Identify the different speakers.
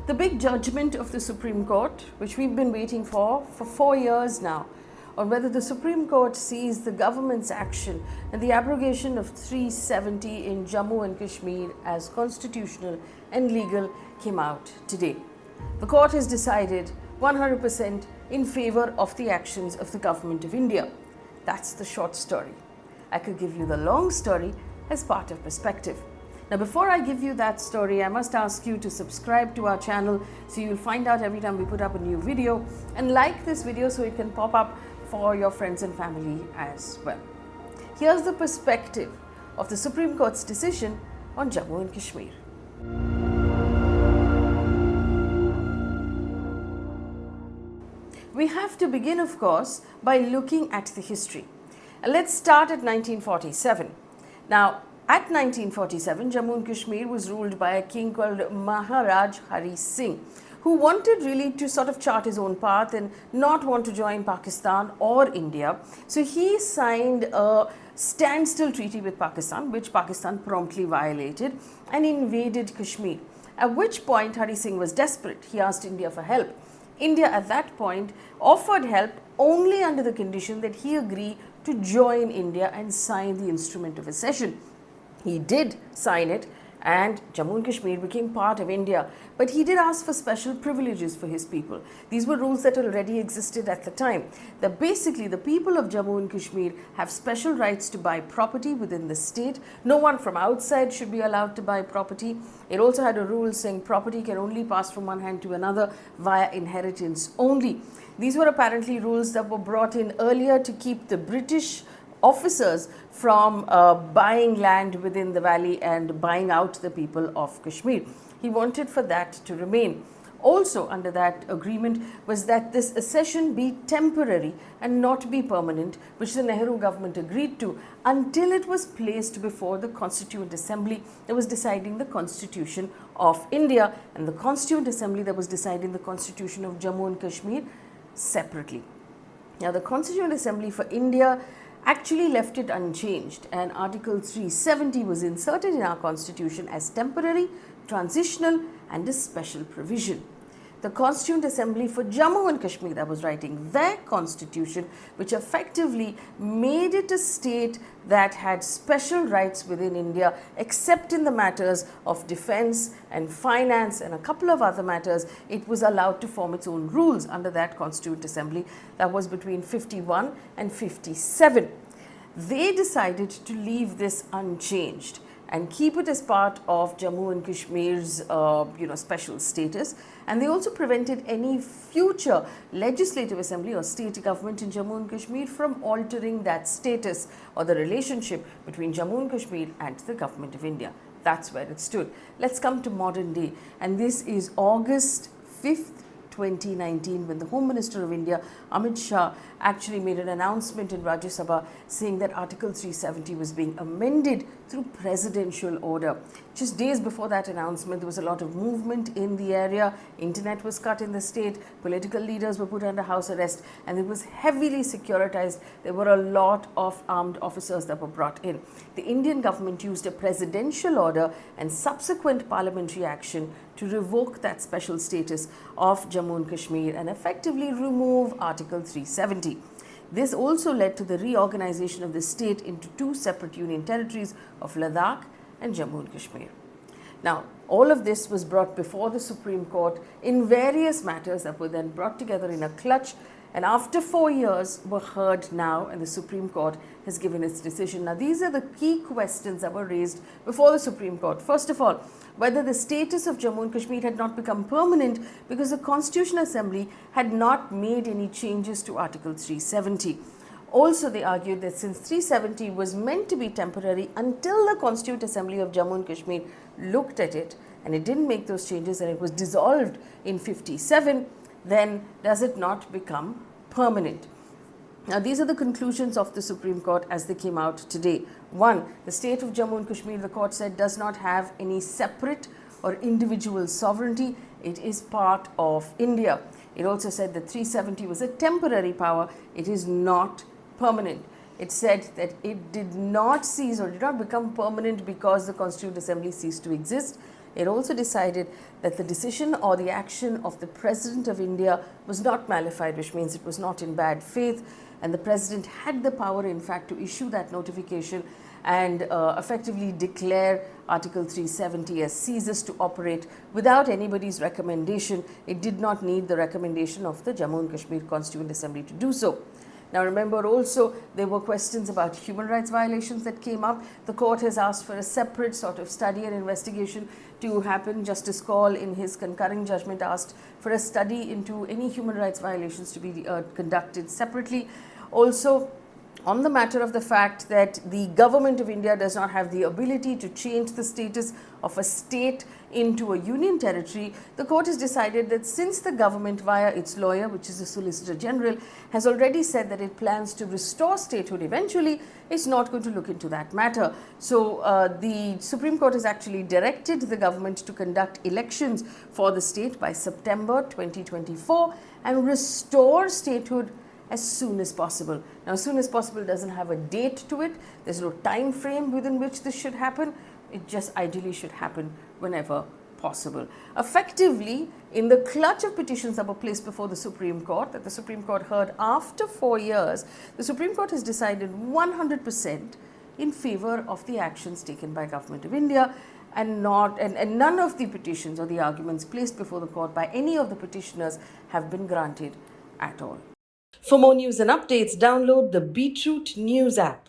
Speaker 1: The big judgment of the Supreme Court, which we've been waiting for 4 years now, on whether the Supreme Court sees the government's action and the abrogation of 370 in Jammu and Kashmir as constitutional and legal, came out today. The court has decided 100% in favor of the actions of the Government of India. That's the short story. I could give you the long story as part of perspective. Now, before I give you that story, I must ask you to subscribe to our channel so you'll find out every time we put up a new video, and like this video so it can pop up for your friends and family as well. Here's the perspective of the Supreme Court's decision on Jammu and Kashmir. We have to begin, of course, by looking at the history. Let's start at 1947. Now, at 1947, Jammu and Kashmir was ruled by a king called Maharaj Hari Singh, who wanted really to sort of chart his own path and not want to join Pakistan or India. So he signed a standstill treaty with Pakistan, which Pakistan promptly violated, and invaded Kashmir. At which point Hari Singh was desperate. He asked India for help. India at that point offered help only under the condition that he agree to join India and sign the instrument of accession. He did sign it, and Jammu and Kashmir became part of India. But he did ask for special privileges for his people. These were rules that already existed at the time. That basically the people of Jammu and Kashmir have special rights to buy property within the state. No one from outside should be allowed to buy property. It also had a rule saying property can only pass from one hand to another via inheritance only. These were apparently rules that were brought in earlier to keep the British officers from buying land within the valley and buying out the people of Kashmir. He wanted for that to remain. Also under that agreement was that this accession be temporary and not be permanent, which the Nehru government agreed to until it was placed before the Constituent Assembly that was deciding the Constitution of India and the Constituent Assembly that was deciding the Constitution of Jammu and Kashmir separately. Now, the Constituent Assembly for India actually left it unchanged, and Article 370 was inserted in our constitution as temporary, transitional and a special provision. The Constituent Assembly for Jammu and Kashmir that was writing their constitution, which effectively made it a state that had special rights within India, except in the matters of defense and finance and a couple of other matters. It was allowed to form its own rules under that Constituent Assembly that was between 51 and 57. They decided to leave this unchanged and keep it as part of Jammu and Kashmir's special status, and they also prevented any future legislative assembly or state government in Jammu and Kashmir from altering that status or the relationship between Jammu and Kashmir and the Government of India. That's where it stood. Let's come to modern day, and this is August 5th, 2019, when the Home Minister of India, Amit Shah, actually made an announcement in Rajya Sabha saying that Article 370 was being amended through presidential order. Just days before that announcement, there was a lot of movement in the area. Internet was cut in the state, political leaders were put under house arrest, and it was heavily securitized. There were a lot of armed officers that were brought in. The Indian government used a presidential order and subsequent parliamentary action to revoke that special status of Jammu and Kashmir and effectively remove Article 370. This also led to the reorganization of the state into two separate union territories of Ladakh and Jammu and Kashmir. Now, all of this was brought before the Supreme Court in various matters that were then brought together in a clutch, and after 4 years were heard now, and the Supreme Court has given its decision. Now, these are the key questions that were raised before the Supreme Court. First of all, whether the status of Jammu and Kashmir had not become permanent because the Constitutional Assembly had not made any changes to Article 370. Also, they argued that since 370 was meant to be temporary until the Constituent Assembly of Jammu and Kashmir looked at it and it didn't make those changes and it was dissolved in 57, then does it not become permanent? Now, these are the conclusions of the Supreme Court as they came out today. One, the state of Jammu and Kashmir, the court said, does not have any separate or individual sovereignty. It is part of India. It also said that 370 was a temporary power. It is not permanent. It said that it did not cease or did not become permanent because the Constituent Assembly ceased to exist. It also decided that the decision or the action of the President of India was not malified, which means it was not in bad faith, and the President had the power, in fact, to issue that notification and effectively declare Article 370 as ceases to operate without anybody's recommendation. It did not need the recommendation of the Jammu and Kashmir Constituent Assembly to do so. Now remember also, there were questions about human rights violations that came up. The court has asked for a separate sort of study and investigation to happen. Justice Kaul, in his concurring judgment, asked for a study into any human rights violations to be conducted separately. Also, on the matter of the fact that the government of India does not have the ability to change the status of a state into a union territory, the court has decided that since the government, via its lawyer, which is the Solicitor General, has already said that it plans to restore statehood eventually, it's not going to look into that matter. So the Supreme Court has actually directed the government to conduct elections for the state by September 2024 and restore statehood as soon as possible. Now, as soon as possible doesn't have a date to it. There's no time frame within which this should happen. It just ideally should happen whenever possible. Effectively, in the clutch of petitions that were placed before the Supreme Court, that the Supreme Court heard after 4 years, the Supreme Court has decided 100% in favor of the actions taken by Government of India, and none of the petitions or the arguments placed before the court by any of the petitioners have been granted at all. For more news and updates, download the Beetroot News app.